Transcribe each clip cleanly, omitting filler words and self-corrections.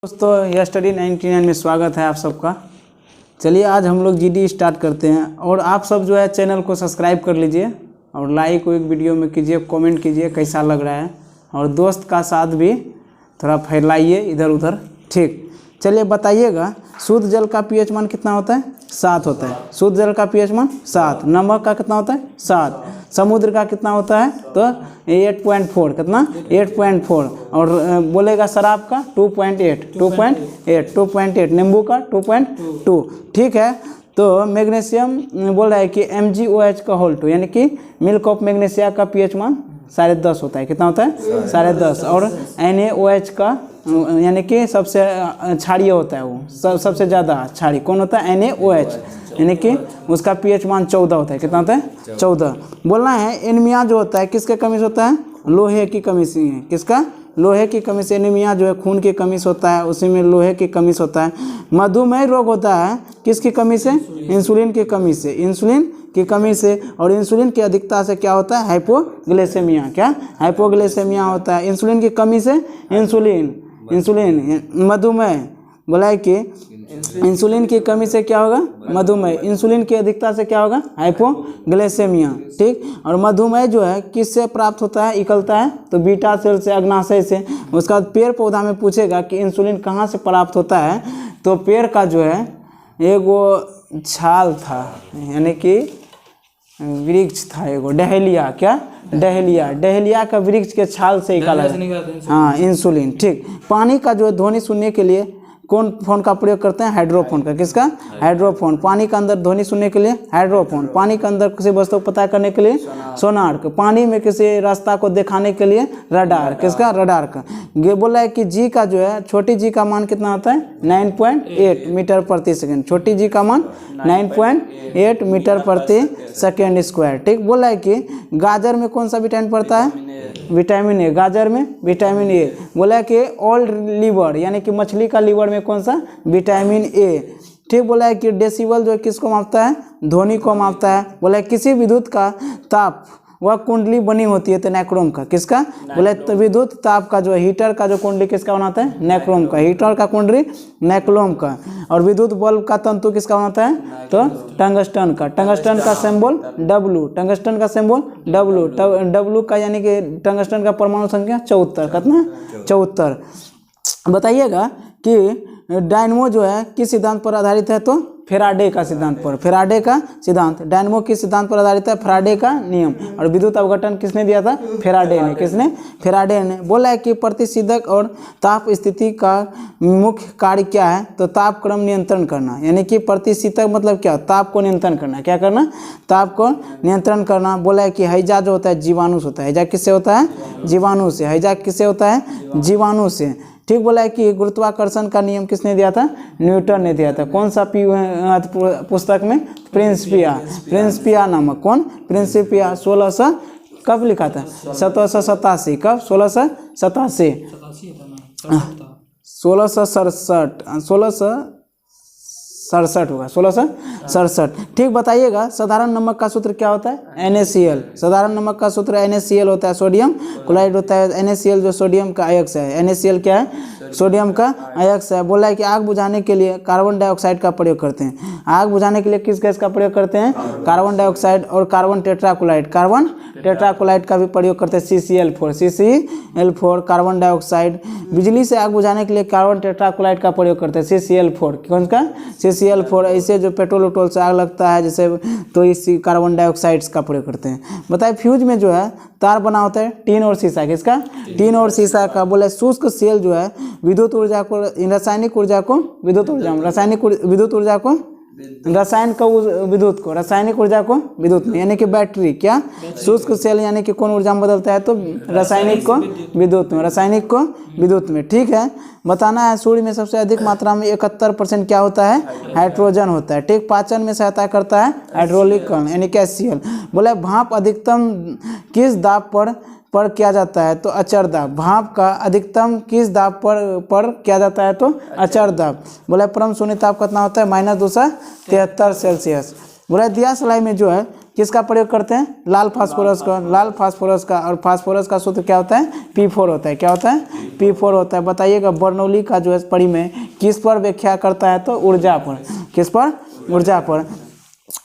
दोस्तों यह स्टडी 99 में स्वागत है आप सबका। चलिए आज हम लोग जीडी स्टार्ट करते हैं और आप सब जो है चैनल को सब्सक्राइब कर लीजिए और लाइक एक वीडियो में कीजिए, कमेंट कीजिए कैसा लग रहा है और दोस्त का साथ भी थोड़ा फैलाइए इधर उधर। ठीक, चलिए बताइएगा शुद्ध जल का पीएच मान कितना होता है? 7 होता है। शुद्ध जल का पीएच मान 7। नमक का कितना होता है? 7। समुद्र का कितना होता है? तो 8.4। कितना? 8.4। और बोलेगा शराब का 2.8। नींबू का 2.2। ठीक है, तो मैग्नीशियम बोल रहा है कि MgOH का होल 2 यानी कि मिल्क ऑफ मैग्नीशिया का पीएच मान 10.5 होता है। कितना होता है? 10.5। और NaOH का यानी कि सबसे क्षारीय होता है, वो सबसे ज़्यादा क्षारीय कौन होता है? NaOH यानी कि उसका पीएच मान 14 होता है। कितना होता है? 14। बोलना है एनीमिया जो होता है किसके कमी से होता है? लोहे की कमी से है। किसका? लोहे की कमी से। एनीमिया जो है खून की कमी से होता है, उसी में लोहे की कमी से होता है। मधुमेह रोग होता है किसकी कमी से? इंसुलिन की कमी से। इंसुलिन की कमी से। और इंसुलिन की अधिकता से क्या होता है? हाइपोग्लाइसेमिया। क्या? हाइपोग्लाइसेमिया होता है। इंसुलिन की कमी से इंसुलिन मधुमेह बोला है कि इंसुलिन की कमी से क्या होगा? मधुमेह। इंसुलिन की अधिकता से क्या होगा? हाइपोग्लाइसेमिया। ठीक, और मधुमेह जो है किससे प्राप्त होता है? इकलता है तो बीटा सेल से, अग्नाशय से। उसका बाद पेड़ पौधा में पूछेगा कि इंसुलिन कहाँ से प्राप्त होता है, तो पेड़ का जो है एगो छाल था यानी कि वृक्ष था एगो, डहेलिया। क्या? डहेलिया का वृक्ष के छाल से निकाला है। हाँ, इंसुलिन। ठीक, पानी का जो है ध्वनि सुनने के लिए कौन फोन का प्रयोग करते हैं? हाइड्रोफोन का। किसका? हाइड्रोफोन। पानी के अंदर ध्वनि सुनने के लिए हाइड्रोफोन। पानी के अंदर किसी वस्तु को पता करने के लिए सोनार। पानी में किसी रास्ता को दिखाने के लिए रडार। किसका? रडार का। ये बोला है कि जी का जो है छोटी जी का मान कितना होता है? 9.8 मीटर प्रति सेकेंड। छोटी जी का मान 9.8 मीटर प्रति सेकेंड स्क्वायर। ठीक, बोला है कि गाजर में कौन सा विटामिन पड़ता है? Vitamin A. गाजर में विटामिन ए। बोला है कि ऑल लीवर यानी कि मछली का लीवर में कौन सा? Vitamin A. ठीक, बोला है कि डेसिबल जो है किसको मापता है? ध्वनि को मापता है। बोला है किसी विद्युत का ताप वह कुंडली बनी होती है तो नाइक्रोम का। किसका? बोले तो विद्युत ताप का जो हीटर का जो कुंडली किसका बनाता है? नाइक्रोम का। हीटर का कुंडली नाइक्रोम का। और विद्युत बल्ब का तंतु किसका बनाता है? तो टंगस्टन का। टंगस्टन का सिंबल W। टंगस्टन का सिंबल W का यानी कि टंगस्टन का परमाणु संख्या 74। कितना? 74। बताइएगा कि डायनमो जो है किस सिद्धांत पर आधारित है? तो फेराडे का सिद्धांत पर। फेराडे का सिद्धांत। डायनमो किस सिद्धांत पर आधारित है? फेराडे का नियम। और विद्युत अवघटन किसने दिया था? फेराडे ने। किसने? फेराडे ने। बोला है कि प्रतिषेधक और ताप स्थिति का मुख्य कार्य क्या है? तो ताप क्रम नियंत्रण करना। यानी कि प्रतिषेधक मतलब क्या? ताप को नियंत्रण करना। क्या करना? ताप को नियंत्रण करना। बोला है कि हैजा जो होता है जीवाणु से होता है। हैजा किससे होता है? जीवाणु से। हैजा किससे होता है? जीवाणु से। ठीक, बोला है कि गुरुत्वाकर्षण का नियम किसने दिया था? न्यूटन ने दिया था। कौन सा पुस्तक में? प्रिंसिपिया नामक। कौन? प्रिंसिपिया। 1600 कब लिखा था? 1787। कब? 1687। 1667 होगा। 1667। ठीक, बताइएगा साधारण नमक का सूत्र क्या होता है? NaCl। साधारण नमक का सूत्र NaCl होता है। सोडियम क्लोराइड होता है। NaCl जो सोडियम का अयस्क है। NaCl क्या है? सोडियम का अयस्क है। बोला है कि आग बुझाने के लिए कार्बन डाइऑक्साइड का प्रयोग करते हैं। आग बुझाने के लिए किस गैस का प्रयोग करते हैं? Carbon dioxide. और कार्बन टेट्राक्लोराइड का भी प्रयोग करते हैं। CCl4 carbon dioxide. बिजली से आग बुझाने के लिए कार्बन टेट्राक्लोराइड का प्रयोग करते हैं। CCl4। कौन का? CCl4। ऐसे जो पेट्रोल उट्रोल से आग लगता है जैसे, तो इस कार्बन डाइऑक्साइड का प्रयोग करते हैं। बताए फ्यूज में जो है तार बना होता है टीन और शीशा। किसका? टीन और शीशा का। बोले शुष्क सेल जो है विद्युत ऊर्जा को, रासायनिक ऊर्जा को विद्युत ऊर्जा में, रासायनिक विद्युत ऊर्जा को रसायन को विद्युत को, रासायनिक ऊर्जा को विद्युत में। यानी कि बैटरी। क्या? शुष्क सेल यानी कि कौन ऊर्जा में बदलता है? तो रासायनिक को विद्युत में। रासायनिक को विद्युत में। ठीक है, बताना है सूर्य में सबसे अधिक मात्रा में 71% क्या होता है? हाइड्रोजन होता है। ठीक, पाचन में सहायता करता है हाइड्रोलिक कण यानी कि HCl। बोले भाप अधिकतम किस दाब पर किया जाता है? तो अचर दाब। भाप का अधिकतम किस दाब पर किया जाता है? तो अचर दाब। बोला परम शून्य ताप कितना होता है? -273 सेल्सियस। बोला दिया सलाई में जो है किसका प्रयोग करते हैं? लाल फास्फोरस का। लाल फास्फोरस का, और फास्फोरस का सूत्र क्या होता है? P4 होता है। क्या होता है? P4 होता है। बताइएगा बर्नौली का जो है परिमेय किस पर व्याख्या करता है? तो ऊर्जा पर। किस पर? ऊर्जा पर।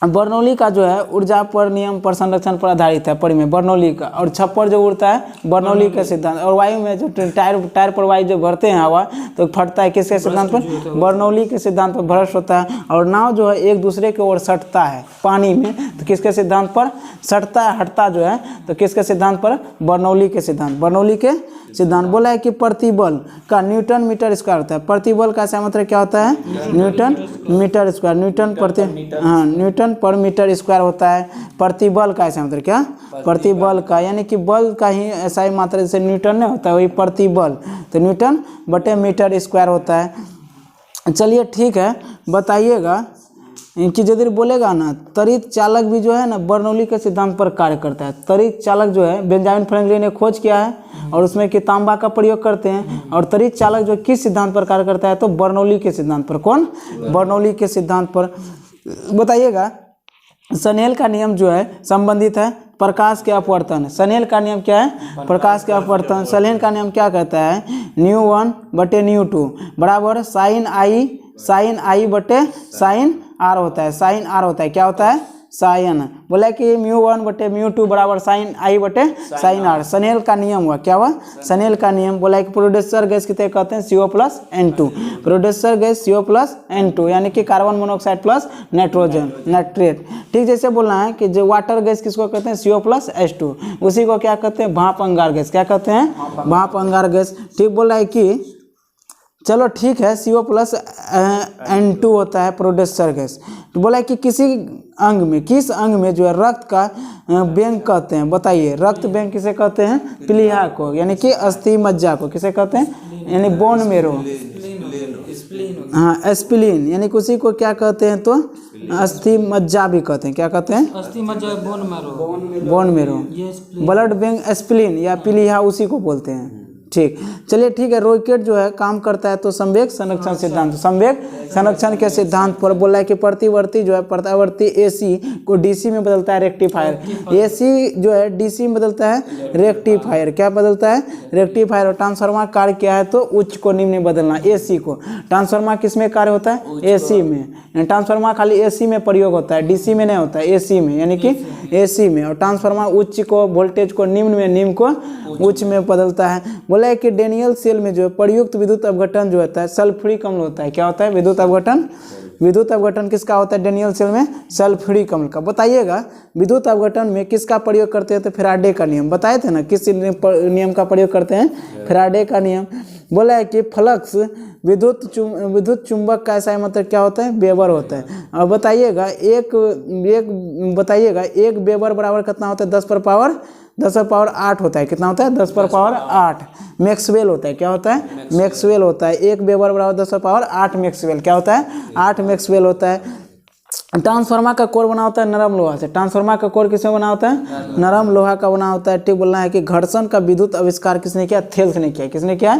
बर्नौली का जो है ऊर्जा पर नियम पर संरक्षण पर आधारित है परिमेय बर्नौली का। और छप्पर जो उड़ता है बर्नौली के सिद्धांत। और वायु में जो टायर पर वायु जो भरते हैं हवा तो फटता है किसके सिद्धांत पर? बर्नौली के सिद्धांत पर भ्रष्ट होता है। और नाव जो है एक दूसरे की ओर सटता है पानी में तो किसके सिद्धांत पर? सटता है, हटता जो है तो किसके सिद्धांत पर? बर्नौली के सिद्धांत। बर्नौली के सिद्धांत। बोला है कि प्रतिबल का न्यूटन मीटर स्क्वायर होता है। प्रतिबल का मतलब क्या होता है? Newton metre square. न्यूटन पर मीटर स्क्वायर होता है। प्रतिबल का ऐसा मतलब क्या? प्रतिबल का, यानी कि बल का ही ऐसा ही मात्रा जैसे न्यूटन नहीं होता है वही प्रतिबल, तो न्यूटन बटे मीटर स्क्वायर होता है। चलिए ठीक है, बताइएगा कि यदि बोलेगा ना त्वरित चालक भी जो है ना बर्नौली के सिद्धांत पर कार्य करता है। त्वरित चालक जो है बेंजामिन फ्रैंकलिन ने खोज किया है और उसमें कि तांबा का प्रयोग करते हैं। और त्वरित चालक जो किस सिद्धांत पर कार्य करता है? तो बर्नौली के सिद्धांत पर। कौन? बर्नौली के सिद्धांत पर। बताइएगा स्नेल का नियम जो है संबंधित है प्रकाश के अपवर्तन। स्नेल का नियम क्या है? प्रकाश के अपवर्तन। स्नेल का नियम क्या कहता है? ν1 बटे ν2 बराबर साइन आई बटे साइन आर होता है। साइन आर होता है। क्या होता है? साइन। बोला कि µ1 बटे µ2 बराबर साइन आई बटे साइन आर। स्नेल का नियम हुआ। क्या हुआ? स्नेल का नियम। बोला कि प्रोड्यूसर गैस कितने कहते हैं? CO plus N2। Producer gas CO plus N2 यानी कि carbon monoxide plus nitrogen nitrate. ठीक जैसे बोलना है कि जो वाटर गैस किसको कहते हैं? CO plus H2। उसी को क्या कहते हैं? भाप अंगार गैस। क्या कहते हैं? भाप अंगार गैस। ठीक बोल रहा है कि चलो ठीक है CO प्लस N2 होता है प्रोड्यूसर गैस। तो बोला है कि किस अंग में जो है रक्त का बैंक कहते हैं? बताइए रक्त बैंक किसे कहते हैं? प्लीहा को, यानी कि अस्थि मज्जा को किसे कहते हैं? यानी बोन मेरो। हाँ स्प्लीन, यानी कि उसी को क्या कहते हैं? तो अस्थि मज्जा भी कहते हैं। क्या कहते हैं? अस्थि मज्जा bone marrow. Blood bank spleen या प्लीहा उसी को बोलते हैं। ठीक, चलिए ठीक है। रॉकेट जो है काम करता है तो संवेग संरक्षण सिद्धांत। संवेग संरक्षण के सिद्धांत पर बोला है कि प्रतिवर्ती जो है प्रत्यावर्ती AC को DC में बदलता है रेक्टिफायर। AC जो है DC में बदलता है रेक्टिफायर। क्या बदलता है? रेक्टिफायर। और ट्रांसफार्मर कार्य क्या है? तो उच्च को निम्न में बदलना। AC को। ट्रांसफार्मर किस में कार्य होता है? AC में। ट्रांसफार्मर खाली AC में प्रयोग होता है, DC में नहीं होता है, AC में, यानी कि AC में। और ट्रांसफार्मर उच्च को वोल्टेज को निम्न में, निम्न को उच्च में बदलता है। बोला है कि डेनियल सेल में जो प्रयुक्त विद्युत अपघटन जो होता है सल्फ्यूरिक अम्ल होता है। क्या होता है? विद्युत अपघटन। विद्युत अपघटन किसका होता है डेनियल सेल में? सल्फ्यूरिक अम्ल का। बताइएगा विद्युत अपघटन में किसका प्रयोग करते हैं? तो फैराडे का नियम। बताए थे ना किस नियम का प्रयोग करते हैं? फैराडे का नियम। बोला है कि फ्लक्स विद्युत चुंबक का ऐसा मतलब क्या होता है? वेबर होता है। और बताइएगा एक वेबर बराबर कितना होता है? 10 पर पावर 8 होता है। कितना होता है? 10 पर पावर 8 मैक्सवेल होता है। क्या होता है? मैक्सवेल होता है। एक वेबर बराबर 10 पर पावर 8 मैक्सवेल। क्या होता है? 8 मैक्सवेल होता है। ट्रांसफार्मर का कोर बना होता है नरम लोहा से। ट्रांसफार्मर का कोर किससे बना होता है? नरम लोहा का बना होता है। ठीक बोलना है कि घर्षण का विद्युत आविष्कार किसने किया? थेल्स ने किया। किसने किया?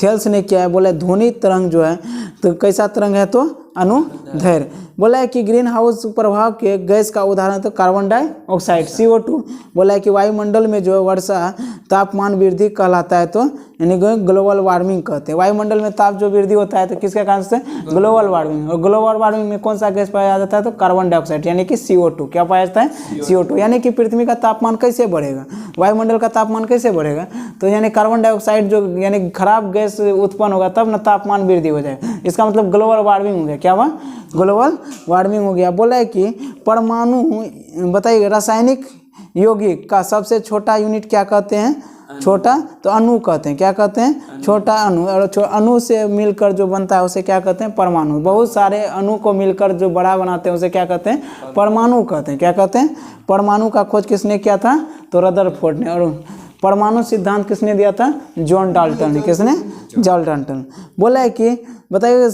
थेल्स ने किया है। बोले ध्वनि तरंग जो है तो कैसा तरंग है? तो अनुदैर्घ्य। बोला है कि ग्रीन हाउस प्रभाव के गैस का उदाहरण तो कार्बन डाइऑक्साइड CO2। बोला है कि वायुमंडल में जो वर्षा तापमान वृद्धि कहलाता है तो यानी ग्लोबल वार्मिंग कहते हैं। वायुमंडल में ताप जो वृद्धि होता है तो किसके कारण से? Global warming. और ग्लोबल वार्मिंग में कौन सा गैस पाया जाता है? तो कार्बन डाइऑक्साइड यानी कि CO2। क्या पाया जाता है? CO2। यानी कि पृथ्वी का तापमान कैसे बढ़ेगा? वायुमंडल का तापमान कैसे बढ़ेगा? तो यानी कार्बन डाइऑक्साइड जो यानी खराब गैस उत्पन्न होगा तब ना तापमान वृद्धि हो जाएगा। इसका मतलब ग्लोबल वार्मिंग हो गया। क्या हुआ? ग्लोबल वार्मिंग हो गया। बोला है कि परमाणु, बताइए रासायनिक यौगिक का सबसे छोटा यूनिट क्या कहते हैं? छोटा, तो अणु कहते हैं। क्या कहते हैं? छोटा अणु। और अणु से मिलकर जो बनता है उसे क्या कहते हैं? परमाणु। बहुत सारे अणु को मिलकर जो बड़ा बनाते हैं उसे क्या कहते हैं? परमाणु कहते हैं। क्या कहते हैं? परमाणु का खोज किसने किया था? तो रदरफोर्ड ने। और परमाणु सिद्धांत किसने दिया था? जॉन डाल्टन ने। किसने? John Dalton. बोला है कि बताइए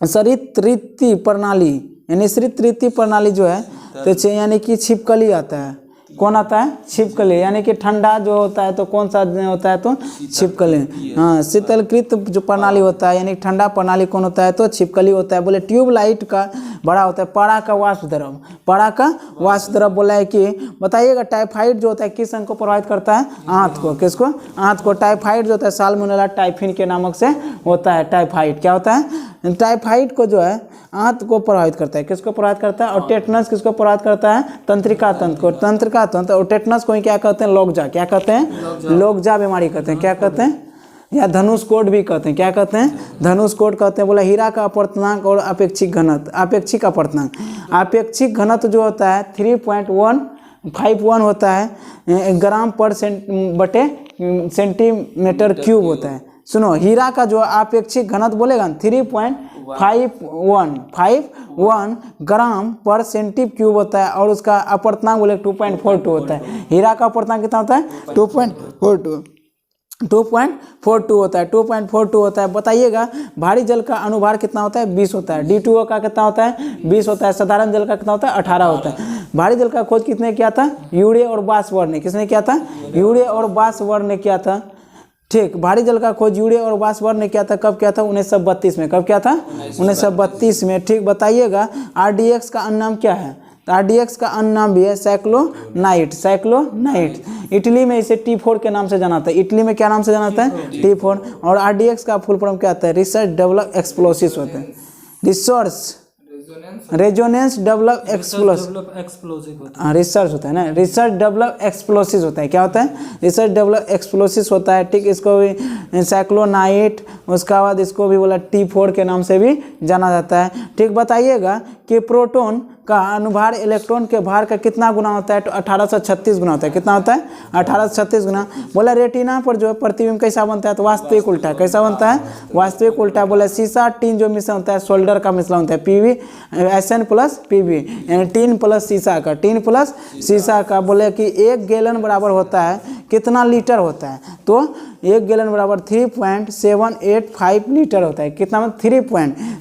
सरित रीति प्रणाली, यानी सरित रीति प्रणाली जो है तो यानी कि छिपकली आता है। कौन आता है? छिपकली, यानी कि ठंडा जो होता है तो कौन सा होता है? तो छिपकली। हाँ, शीतलकृत जो प्रणाली होता है यानी ठंडा प्रणाली कौन होता है? तो छिपकली होता है। बोले ट्यूबलाइट का बड़ा होता है पारा का वाष्प द्रव, पारा का वाष्प द्रव बोला है कि बताइएगा टाइफाइड जो होता है किस अंग को प्रभावित करता है? आंत को। किसको? आंत को। टाइफाइड जो होता है साल्मोनेला टाइफिन के नामक से होता है। टाइफाइड क्या होता है? टाइफाइड को जो है आंत को प्रभावित करता है। किसको प्रभावित करता है? और टेटनस किसको प्रभावित करता है? तंत्रिका तंत्र को। तंत्रिका तंत्र और टेटनस को ही क्या कहते हैं? लोकजा। क्या कहते हैं? लोकजा बीमारी कहते हैं। क्या कहते हैं? या धनुष कोड भी कहते हैं। क्या कहते हैं? धनुष कोड कहते हैं। बोला हीरा का अपवर्तनांक और अपेक्षिक घनत्व। अपेक्षिक अपवर्तनांक, अपेक्षिक घनत्व जो होता है 3.151 होता है ग्राम पर बटे सेंटीमीटर क्यूब होता है। सुनो, हीरा का जो अपेक्षिक घनत्व बोलेगा 3.51 ग्राम पर सेंटीमीटर क्यूब होता है और उसका अपवर्तनांक बोले 2.42 होता है। हीरा का अपवर्तनांक कितना होता है? 2.42 होता है। 2.42 होता है। बताइएगा भारी जल का अनुभार कितना होता है? 20 होता है। D2O का कितना होता है? 20 होता है। साधारण जल का कितना होता है? 18 होता है। भारी जल का खोज किसने किया था? यूरे और बासवर ने। किसने किया था? यूरे और बासवर ने किया था। ठीक, भारी जल का खोज यूरे और बासवर ने किया था। कब किया था? 1932 में। कब किया था? 1932 में। ठीक, बताइएगा RDX का अन्य नाम क्या है? RDX का अन्य नाम भी है साइक्लोनाइट। साइक्लोनाइट। इटली में इसे T4 के नाम से जाना था। इटली में क्या नाम से जाना था? T4। और RDX का फुल फॉर्म क्या आता है? रिसर्च डेवलप एक्सप्लोसिव होता है। Research resonance develop explosive. हाँ, रिसर्च होता है ना, रिसर्च डेवलप एक्सप्लोसिव होता है। क्या होता है? रिसर्च डेवलप एक्सप्लोसिव होता है। ठीक, इसको भी साइक्लोनाइट, उसका बाद इसको भी बोला T4 के नाम से भी जाना जाता है। ठीक, बताइएगा कि प्रोटॉन का अनुभार इलेक्ट्रॉन के भार का कितना गुना होता है? तो 1836 गुना होता है। कितना होता है? 1836 गुना। बोला रेटिना पर जो है प्रतिबिंब कैसा बनता है? तो वास्तविक उल्टा। कैसा बनता है? वास्तविक उल्टा। बोला शीशा टीन जो मिश्रण होता है सोल्डर का मिश्रण होता है, PbSn प्लस Pb, यानी टीन प्लस शीशा का। टीन प्लस शीशा का। बोले कि 1 गैलन बराबर होता है कितना लीटर होता है? तो 1 गैलन बराबर 3.785 लीटर होता है। कितना?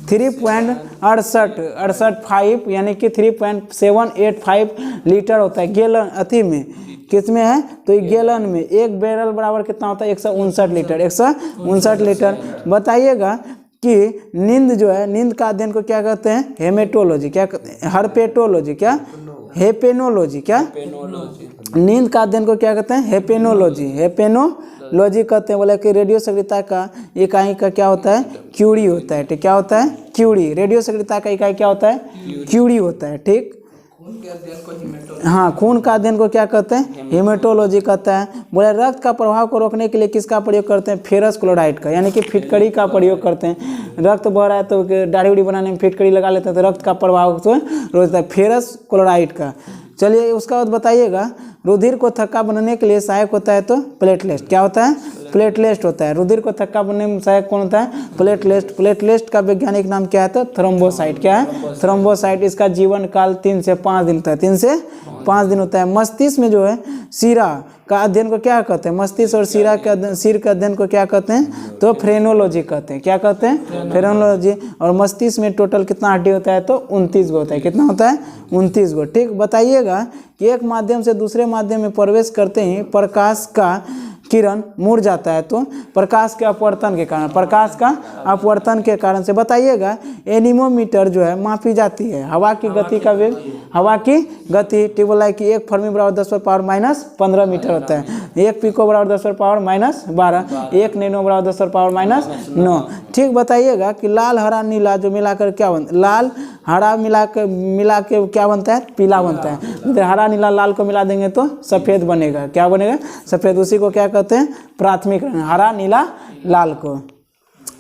3.68 यानी कि 3.785 लीटर होता है गैलन। अति में किस में है? तो ये गैलन में। 1 बैरल बराबर कितना होता है? 159 लीटर। 159 लीटर। बताइएगा कि नींद जो है, नींद का अध्ययन को क्या कहते हैं? हेमेटोलॉजी। क्या कहते हैं? हर्पेटोलॉजी। क्या? हेपेनोलॉजी। क्या? नींद का अध्ययन को क्या कहते हैं? हेपेनोलॉजी। हेपेनोलॉजी कहते हैं। बोले कि रेडियो सक्रियता का इकाई का क्या होता है? क्यूरी होता है। ठीक, क्या होता है? क्यूरी। रेडियो सक्रियता का इकाई क्या होता है? क्यूरी होता है। ठीक, हाँ, खून का अध्ययन को क्या कहते हैं? हेमेटोलॉजी कहता है। बोले रक्त का प्रवाह को रोकने के लिए किसका प्रयोग करते हैं? फेरस क्लोराइड का, यानी कि फिटकड़ी का प्रयोग करते हैं। रक्त बह रहा है तो दाढ़ी उड़ी बनाने में फिटकड़ी लगा लेते हैं तो रक्त का प्रवाह को रोकता है, फेरस क्लोराइड का। चलिए, उसका बाद बताइएगा रुधिर को थक्का बनने के लिए सहायक होता है तो प्लेटलेट। क्या होता है? प्लेटलेट होता है। रुधिर को थक्का बनने में सहायक कौन होता है? प्लेटलेट। प्लेटलेट का वैज्ञानिक नाम क्या है? तो थ्रोम्बोसाइट। क्या है? थ्रोम्बोसाइट। इसका जीवन काल 3 से 5 दिन होता है। 3 से 5 दिन होता है। मस्तिष्क में जो है शीरा का अध्ययन को क्या कहते हैं? मस्तिष्क और सिर के अध्ययन को क्या कहते हैं? तो फ्रेनोलॉजी कहते हैं। क्या कहते हैं? फ्रेनोलॉजी। और मस्तिष्क में टोटल कितना हड्डी होता है? तो 29 गो होता है। कितना होता है? 29 गो। ठीक, बताइएगा कि एक माध्यम से दूसरे माध्यम में प्रवेश करते ही प्रकाश का किरण मुड़ जाता है तो प्रकाश के अपवर्तन के कारण। प्रकाश का अपवर्तन के कारण से बताइएगा एनीमोमीटर जो है मापी जाती है हवा की गति का वेग। हवा की गति टिबोलाई की 1 फर्मी बराबर 10⁻⁻15 मीटर होता है। 1 पिको बराबर 10⁻⁻12, 1 नैनो बराबर 10⁻⁹ ठीक, बताइएगा कि लाल हरा नीला जो मिलाकर क्या बनता है? लाल हरा मिला के क्या बनता है? पीला बनता है। हरा नीला लाल को मिला देंगे तो सफ़ेद बनेगा। क्या बनेगा? सफ़ेद। उसी को क्या कहते हैं? प्राथमिक रंग। हरा नीला लाल को,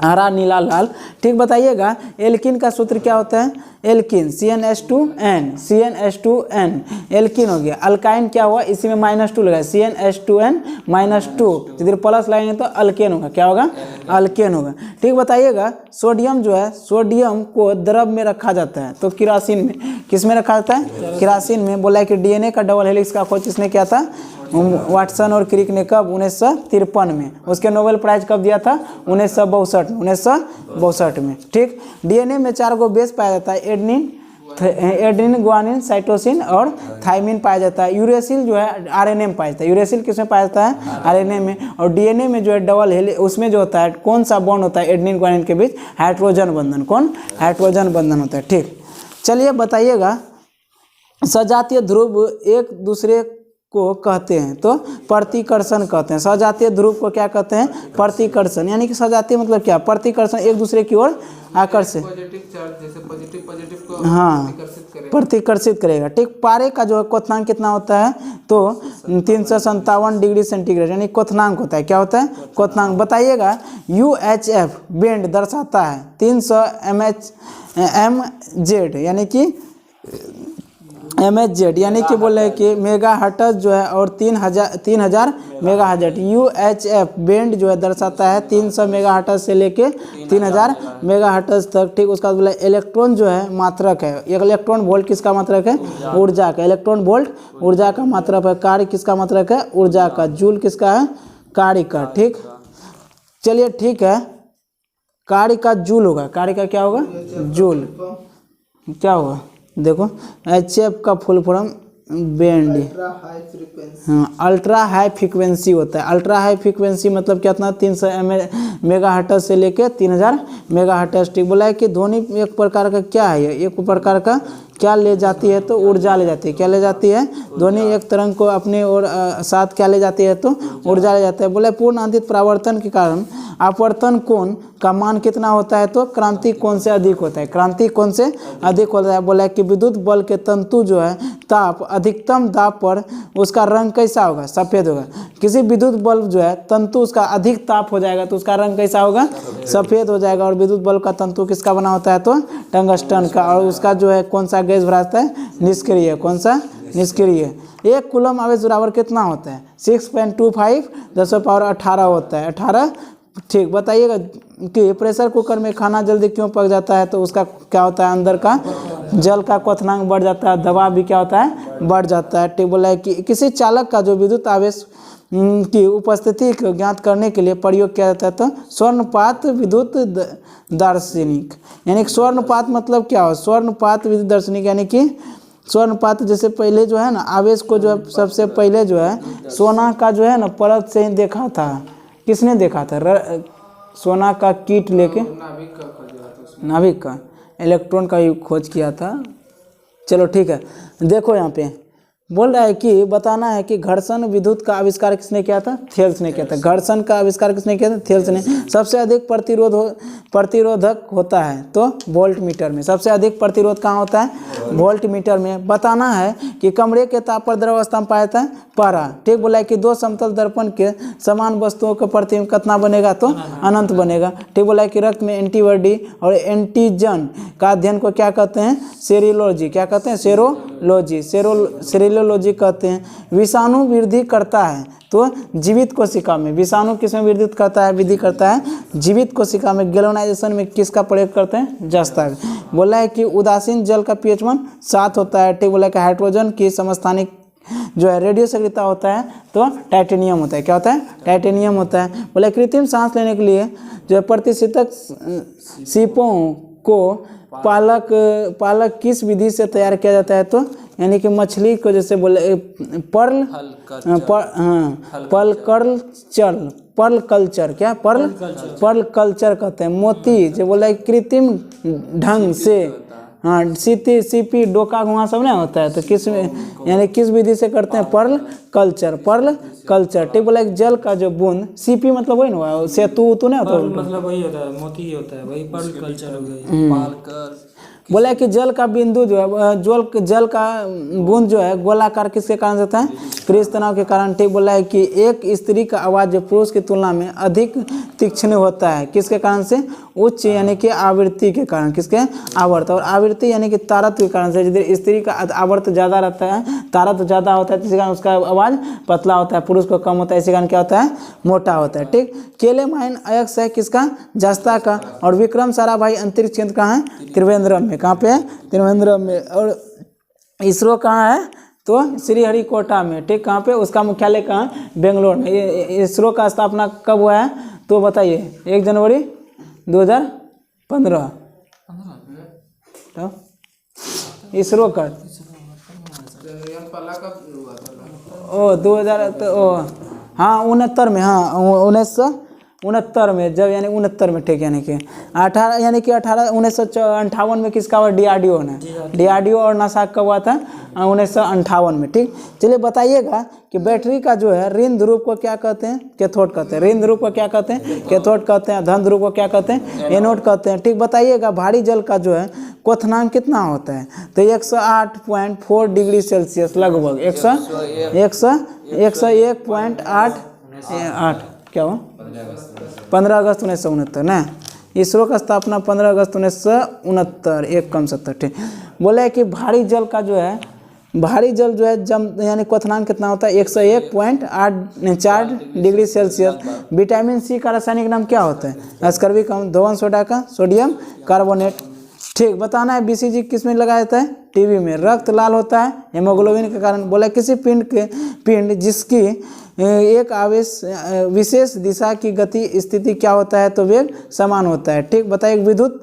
हरा नीला लाल। ठीक, बताइएगा एल्किन का सूत्र क्या होता है? Alkene CnH2n। एल्किन हो गया। अल्काइन क्या हुआ? इसी में -2 लगा, CnH2n-2। इधर प्लस लगाएंगे तो अल्केन होगा। क्या होगा? अल्केन होगा। ठीक, बताइएगा सोडियम जो है, सोडियम को द्रव में रखा जाता है तो किरासिन में। किस में रखा जाता है? किरासिन में। बोला कि डीएनए का डबल हेलिक्स का खोज किसने किया था? वाटसन और क्रिक ने। कब? 1953 में। उसके नोबेल प्राइज कब दिया था? 1962 में। ठीक, डीएनए में 4 गो बेस पाया जाता है, एडेनिन, एडेनिन, गुआनिन, साइटोसिन और थाइमिन पाया जाता है। यूरेसिल जो है आरएनए में पाया जाता है। यूरेसिल किस में पाया जाता है? आरएनए में। और डीएनए में जो है डबल हेली, उसमें जो होता है कौन सा बॉन्ड होता है एडेनिन गुआनिन के बीच? हाइड्रोजन बंधन। कौन? हाइड्रोजन बंधन होता है। ठीक, चलिए बताइएगा, सजातीय ध्रुव एक दूसरे को कहते हैं तो प्रतिकर्षण कहते हैं। सजातीय ध्रुव को क्या कहते हैं? प्रतिकर्षण। यानी कि सजातीय मतलब क्या? प्रतिकर्षण, एक दूसरे की ओर आकर्षित। पॉजिटिव चार्ज जैसे पॉजिटिव को हाँ, प्रतिकर्षित करेगा। ठीक, पारे का जो है क्वथनांक कितना होता है? तो 357 डिग्री सेंटीग्रेड, यानी क्वथनांक होता है। क्या होता है? क्वथनांक। बताइएगा, UHF बैंड दर्शाता है 300 MZ, यानी कि MHz, यानी कि बोले कि मेगा हर्ट्ज जो है और 3000 मेगा हर्ट्ज। UHF बैंड जो है दर्शाता है 300 मेगा हर्ट्ज से लेके 3000 मेगा हर्ट्ज तक। ठीक, उसका बोले इलेक्ट्रॉन जो है मात्रक है। एक इलेक्ट्रॉन वोल्ट किसका मात्रक है? ऊर्जा का। इलेक्ट्रॉन वोल्ट ऊर्जा का मात्रक है। कार्य किसका मात्रक है? ऊर्जा का। जूल किसका है? कार्य का। ठीक, चलिए ठीक है, कार्य का जूल होगा। कार्य का क्या होगा? जूल। क्या होगा? देखो, HF का फुल फॉर्म बैंड, हाँ, अल्ट्रा हाई फ्रीक्वेंसी होता है। अल्ट्रा हाई फ्रीक्वेंसी मतलब कितना? 300 मेगा हर्ट्ज से लेके 3000 मेगा हर्ट्ज। ठीक, बोला है कि ध्वनि एक प्रकार का क्या है? एक प्रकार का क्या ले जाती है? तो ऊर्जा ले जाती है। क्या ले जाती है? ध्वनि एक तरंग को अपने और साथ क्या ले जाती है? तो ऊर्जा ले जाता है। बोले पूर्ण आंतरिक परावर्तन के कारण अपवर्तन कोण का मान कितना होता है? तो क्रांति कोण से अधिक होता है। क्रांति कोण से अधिक होता है। बोला कि विद्युत बल के तंतु जो है ताप अधिकतम दाब पर उसका रंग कैसा होगा? सफ़ेद होगा। किसी विद्युत बल्ब जो है तंतु उसका अधिक ताप हो जाएगा तो उसका रंग कैसा होगा? सफ़ेद हो जाएगा। और विद्युत बल्ब का तंतु किसका बना होता है? तो टंगस्टन का। और उसका जो है कौन सा गैस भराता है? निष्क्रिय। कौन सा? निष्क्रिय। एक कूलम आवेश बराबर कितना होता है? 6.25 10⁻18 होता है। 18। ठीक, बताइएगा कि प्रेशर कुकर में खाना जल्दी क्यों पक जाता है? तो उसका क्या होता है? अंदर का जल का क्वथनांक बढ़ जाता है, दबाव भी क्या होता है? बढ़ जाता है। ठीक, बोला है कि किसी चालक का जो विद्युत आवेश की उपस्थिति को ज्ञात करने के लिए प्रयोग किया जाता है तो स्वर्णपात विद्युत दार्शनिक। यानी कि स्वर्णपात मतलब क्या हो? स्वर्णपात विद्युत दार्शनिक, यानी कि स्वर्णपात जैसे पहले जो है ना आवेश को जो है सबसे पहले जो है सोना का जो है ना परत से ही देखा था। किसने देखा था? सोना का कीट लेके, नाभिक का, इलेक्ट्रॉन का भी खोज किया था। चलो ठीक है, देखो यहाँ पे बोल रहा है कि बताना है कि घर्षण विद्युत का आविष्कार किसने किया था? थेल्स ने किया था। घर्षण का आविष्कार किसने किया था? थेल्स ने। सबसे अधिक प्रतिरोधक होता है तो वोल्ट मीटर में। सबसे अधिक प्रतिरोध कहाँ होता है? वोल्ट मीटर में। बताना है कि कमरे के ताप पर द्रव अवस्था में पाया जाता है पारा। ठीक, बोला है कि दो समतल दर्पण के समान वस्तुओं का प्रतिबिंब कितना बनेगा? तो अनंत बनेगा। ठीक, बोला है कि रक्त में एंटीबॉडी और एंटीजन का अध्ययन को क्या कहते हैं? सेरोलॉजी। क्या कहते हैं? सेरोलॉजी। सेरोलॉजी कहते हैं। विषाणु वृद्धि करता है तो जीवित कोशिका में। विषाणु किसमें वृद्धि करता है? वृद्धि करता है जीवित कोशिका में। गैल्वेनाइजेशन में किसका प्रयोग करते हैं? जस्ता। बोला है कि उदासीन जल का pH मान 7 होता है। ठीक, बोला कि हाइड्रोजन की समस्थानिक जो है रेडियो सक्रियता होता है तो टाइटेनियम होता है। क्या होता है? टाइटेनियम होता है। बोले कृत्रिम सांस लेने के लिए जो है प्रतिशीतक सीपों को पालक किस विधि से तैयार किया जाता है? तो यानी कि मछली को जैसे बोले पर्ल कल्चर। क्या? पर्ल कल्चर कहते हैं। मोती जो बोला कृत्रिम ढंग से, हाँ, सीपी डोका घुमा सब ना होता है तो किस यानी किस विधि से करते हैं? Pearl culture. ठीक, बोला जल का जो बूंद, सीपी मतलब वही ना सेतु तो नहीं होता, मतलब वही होता है, मोती ही होता है, वही पर्ल कल्चर हो गई। बोला कि जल का बिंदु जो है जल का बूंद जो है गोलाकार किसके कारण होता है? पृष्ठ तनाव के कारण। ठीक, बोला है कि एक स्त्री का आवाज़ जो पुरुष की तुलना में अधिक तीक्ष्ण होता है किसके कारण से? उच्च यानी कि आवृत्ति के कारण। किसके? आवर्त। और आवृत्ति यानी कि तारत्व के कारण से। यदि स्त्री का आवर्त ज़्यादा रहता है, तारत्व ज़्यादा होता है, इसी कारण उसका आवाज़ पतला होता है, पुरुष को कम होता है, इसी कारण क्या होता है? मोटा होता है। ठीक, केलेमाइन अयस्क है किसका? जस्ता का। और विक्रम साराभाई अंतरिक्ष केंद्र कहाँ है? त्रिवेंद्रम में। कहाँ पे है? त्रिवेंद्रम में। और इसरो कहाँ है? तो श्रीहरिकोटा में। ठीक, कहाँ पे? उसका मुख्यालय कहाँ? बेंगलोर में। इसरो का स्थापना कब हुआ है? तो बताइए। 1 जनवरी 2015। तो इसरो का ओ 2000 तो ओ हाँ 69 में, हाँ 1969 में, जब यानी 69 में, ठीक, यानी कि 1958 में किसका हुआ, DRDO ने, DRDO और नासा कब हुआ था, 1958 में, ठीक। चलिए बताइएगा कि बैटरी का जो है ऋण ध्रुव को क्या कहते हैं, कैथोड कहते हैं, ऋण ध्रुव को क्या कहते हैं, कैथोड कहते हैं, धन ध्रुव को क्या कहते हैं, एनोड कहते हैं, ठीक। बताइएगा भारी जल का जो है क्वथनांक कितना होता है, तो 108.4 डिग्री सेल्सियस लगभग 101.8 क्या हुआ, 15 अगस्त 1969 ना। इसरो का स्थापना 15 अगस्त 1969, 1 ठीक। बोले है कि भारी जल का जो है, भारी जल जो है यानी क्वथनांक कितना होता है, 101.84 डिग्री सेल्सियस। विटामिन सी का रासायनिक नाम क्या होता है, अस्कर्बिक अम्ल, धोवन सोडा का सोडियम कार्बोनेट, ठीक। बताना है BCG किस में लगाया जाता है, टीबी में। रक्त लाल होता है हेमोग्लोबिन के कारण। बोला किसी पिंड जिसकी एक आवेश विशेष दिशा की गति स्थिति क्या होता है, तो वेग समान होता है, ठीक। बताइए विद्युत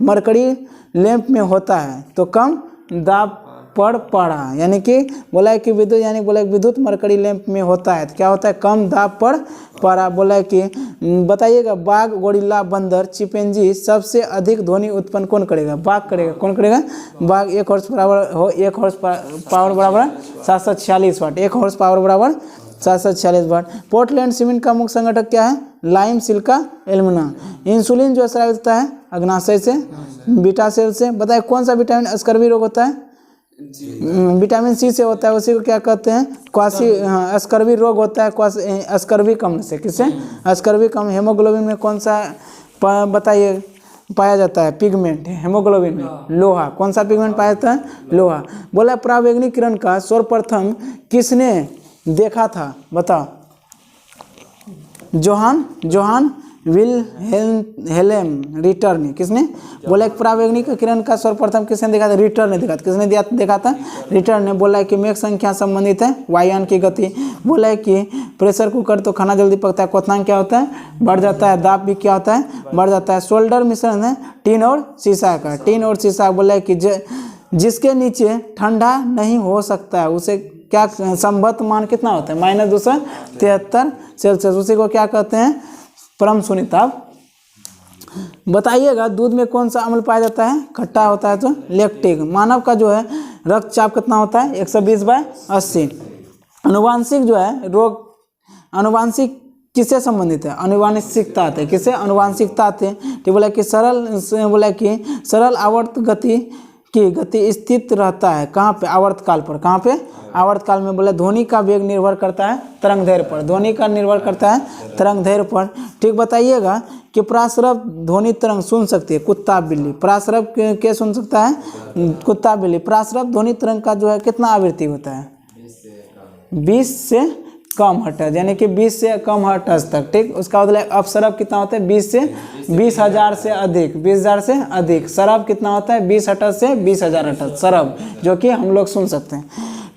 मरकरी लैंप में होता है तो कम दाब पर पड़ा, यानी कि बोला है कि विद्युत, यानी बोला है विद्युत मरकरी लैंप में होता है तो क्या होता है, कम दाब पर पड़ा। बोला है कि बताइएगा बाघ, गोरिल्ला, बंदर, चिंपैंजी सबसे अधिक ध्वनि उत्पन्न कौन करेगा, बाघ करेगा। कौन करेगा, बाघ। 1 हॉर्स पावर बराबर 746 वाट, 1 हॉर्स पावर बराबर 746 वाट। पोर्टलैंड सीमेंट का मुख्य संगठक क्या है, लाइम, सिलिका, एल्यूमिना। इंसुलिन जो स्रावित होता है अग्नाशय से, बीटा सेल से। बताइए कौन सा विटामिन अस्कर्वी रोग होता है, विटामिन सी से होता है, उसी को क्या कहते हैं, क्वासी अस्कर्वी रोग होता है अस्कर्विक अम्ल से। किससे, अस्कर्विक अम्ल। हेमोग्लोबिन में कौन सा बताइए पाया जाता है, पिगमेंट हेमोग्लोबिन में, लोहा। कौन सा पिगमेंट पाया जाता है, लोहा। बोला परावैंगनी किरण का सर्वप्रथम किसने देखा था, बताओ। जोहान विल्हेल्म रिटर ने, किसने, बोला एक परावैंगनिक किरण का सर्वप्रथम किसने देखा था, रिटर ने देखा था। किसने देखा था, रिटर ने। बोला है कि मेघ संख्या संबंधित है वायुयान की गति। बोला है कि प्रेशर कुकर तो खाना जल्दी पकता है, क्वथनांक क्या होता है, बढ़ जाता है। दाब भी क्या होता है, बढ़ जाता है। सोल्डर मिश्रण है टिन और शीशा का, टिन और शीशा। बोला है कि जिसके नीचे ठंडा नहीं हो सकता है उसे क्या, संभवत मान कितना होता है, -273 सेल्सियस, उसी को क्या कहते हैं, परम शून्यताप। बताइएगा दूध में कौन सा अम्ल पाया जाता है, खट्टा होता है तो लैक्टिक। मानव का जो है रक्तचाप कितना होता है, 120/80। अनुवांशिक जो है रोग, अनुवांशिक किससे संबंधित है, अनुवांशिकता थे, किससे, अनुवांशिकता थे। तो बोला कि सरल आवर्त गति की गति स्थित रहता है कहाँ पे, आवर्त काल पर। कहाँ पे, आवर्त काल में। बोले ध्वनि का वेग निर्भर करता है तरंग दैर्घ्य पर, ध्वनि का निर्भर करता है तरंग दैर्घ्य पर, ठीक। बताइएगा कि प्रासरव ध्वनि तरंग सुन सकती है कुत्ता बिल्ली, प्रासरव के सुन सकता है, कुत्ता बिल्ली। प्रासरव ध्वनि तरंग का जो है कितना आवृत्ति होता है, 20 से कम हर्ट्ज, यानी कि 20 से कम हर्ट्ज तक, ठीक। उसका मतलब अपसरव कितना होता है, 20,000 से अधिक, 20,000 से अधिक। सरव कितना होता है, 20 हर्ट्ज से 20,000 हर्ट्ज सरव, जो कि हम लोग सुन सकते हैं,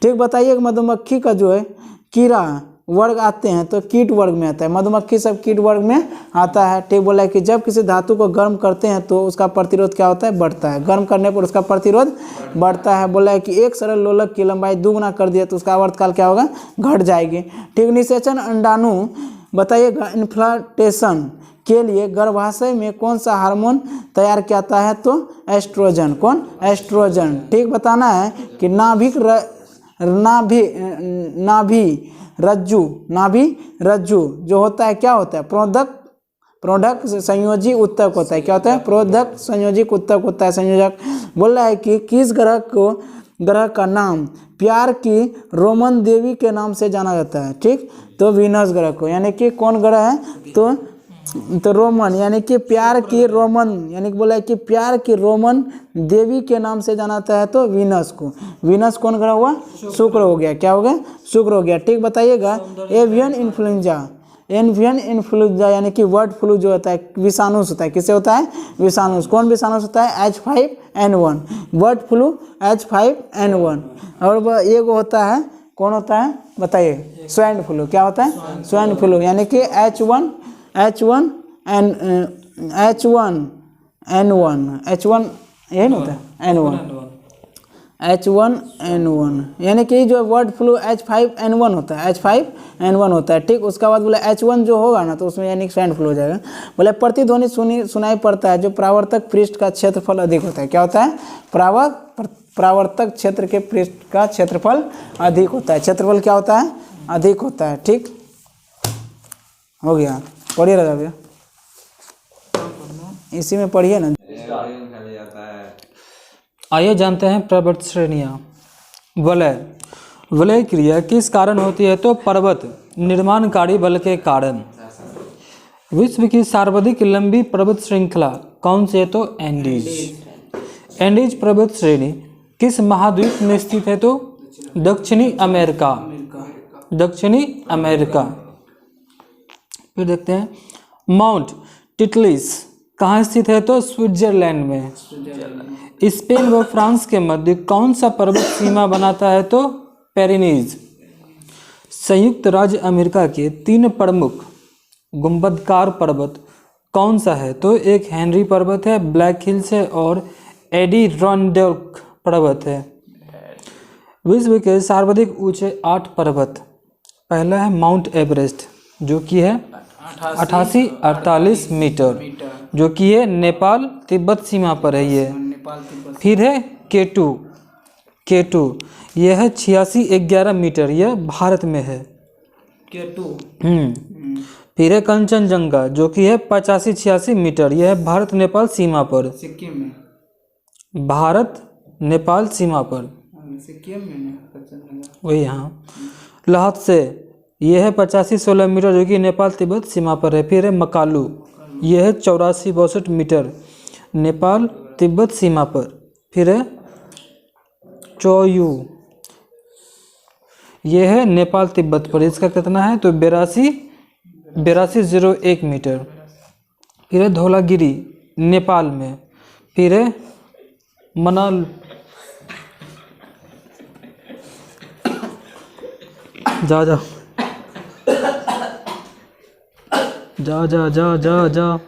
ठीक। बताइए मधुमक्खी का जो है कीड़ा वर्ग आते हैं तो कीट वर्ग में आता है, मधुमक्खी सब कीट वर्ग में आता है, ठीक। बोला है कि जब किसी धातु को गर्म करते हैं तो उसका प्रतिरोध क्या होता है, बढ़ता है, गर्म करने पर उसका प्रतिरोध बढ़ता है। बोला है कि एक सरल लोलक की लंबाई दुगुना कर दिया तो उसका आवर्तकाल क्या होगा, घट जाएगी, ठीक। निषेचन अंडाणु, बताइएगा इन्फ्लाटेशन के लिए गर्भाशय में कौन सा हार्मोन तैयार किया जाता है, तो एस्ट्रोजन। कौन, एस्ट्रोजन, ठीक। बताना है कि नाभि रज्जु जो होता है क्या होता है, प्रोडक संयोजी उत्तक होता है। क्या होता है, प्रोडक संयोजी उत्तक होता है, संयोजक। बोल रहा है कि किस ग्रह का नाम प्यार की रोमन देवी के नाम से जाना जाता है, ठीक। तो वीनस ग्रह को, यानी कि कौन ग्रह है, तो रोमन, यानी कि प्यार की रोमन, यानी कि बोला है कि प्यार की रोमन देवी के नाम से जाना जाता है तो वीनस को। वीनस कौन ग्रह हुआ, शुक्र हो गया, क्या हो गया, शुक्र हो गया, ठीक। बताइएगा एवियन इन्फ्लुएंजा यानी कि बर्ड फ्लू जो होता है विषाणुस होता है, किससे होता है, विषाणुस। कौन विषाणुस होता है, H5N1, बर्ड फ्लू H5N1। और एक होता है, कौन होता है बताइए, स्वाइन फ्लू। क्या होता है, स्वाइन फ्लू, यानी कि H1N1 यही ना होता है, N1 H1N1, यानी कि जो बर्ड फ्लू H5N1 होता है, H5N1 होता है, ठीक। उसके बाद बोले H1 जो होगा ना तो उसमें यानी कि स्वाइन फ्लू हो जाएगा। बोले प्रतिध्वनि सुनाई पड़ता है जो परावर्तक पृष्ठ का क्षेत्रफल अधिक होता है। क्या होता है? परावर्तक क्षेत्र के पृष्ठ का क्षेत्रफल अधिक होता है। क्षेत्रफल क्या होता है? अधिक होता है, ठीक। हो गया, पढ़िए राजा भैया, इसी में पढ़िए ना। आइए जानते हैं प्रवर्त श्रेणियाँ। वलय क्रिया किस कारण होती है? तो पर्वत निर्माणकारी बल के कारण। विश्व की सर्वाधिक लंबी पर्वत श्रृंखला कौन सी है? तो एंडीज। एंडीज पर्वत श्रेणी किस महाद्वीप में स्थित है? तो दक्षिणी अमेरिका। दक्षिणी अमेरिका। फिर देखते हैं माउंट टिटलिस कहाँ स्थित है? तो स्विट्जरलैंड में। स्पेन व फ्रांस के मध्य कौन सा पर्वत सीमा बनाता है? तो पेरिनीज। संयुक्त राज्य अमेरिका के 3 प्रमुख गुंबदकार पर्वत कौन सा है? तो एक हेनरी पर्वत है, ब्लैक हिल्स है और एडिरॉन्डेक पर्वत है। विश्व के सर्वाधिक ऊंचे 8 पर्वत। पहला है माउंट एवरेस्ट जो कि है 8848 मीटर, जो कि है नेपाल तिब्बत सीमा पर है ये। फिर है K2 यह है 8611 मीटर, यह भारत में है। फिर है कंचनजंगा जो कि है 8586 मीटर, यह है भारत नेपाल सीमा पर। सिक्किम में। भारत नेपाल सीमा पर सिक्किम में वही। यहाँ लहत्से यह है 8516 मीटर जो कि नेपाल तिब्बत सीमा पर है। फिर है मकालू यह है 8462 मीटर, नेपाल तिब्बत सीमा पर। फिर है चोयू यह है नेपाल तिब्बत पर, इसका कितना है? तो 8201 मीटर। फिर है धौलागिरी नेपाल में। फिर है मनाल जा जा जा जा जा जा जा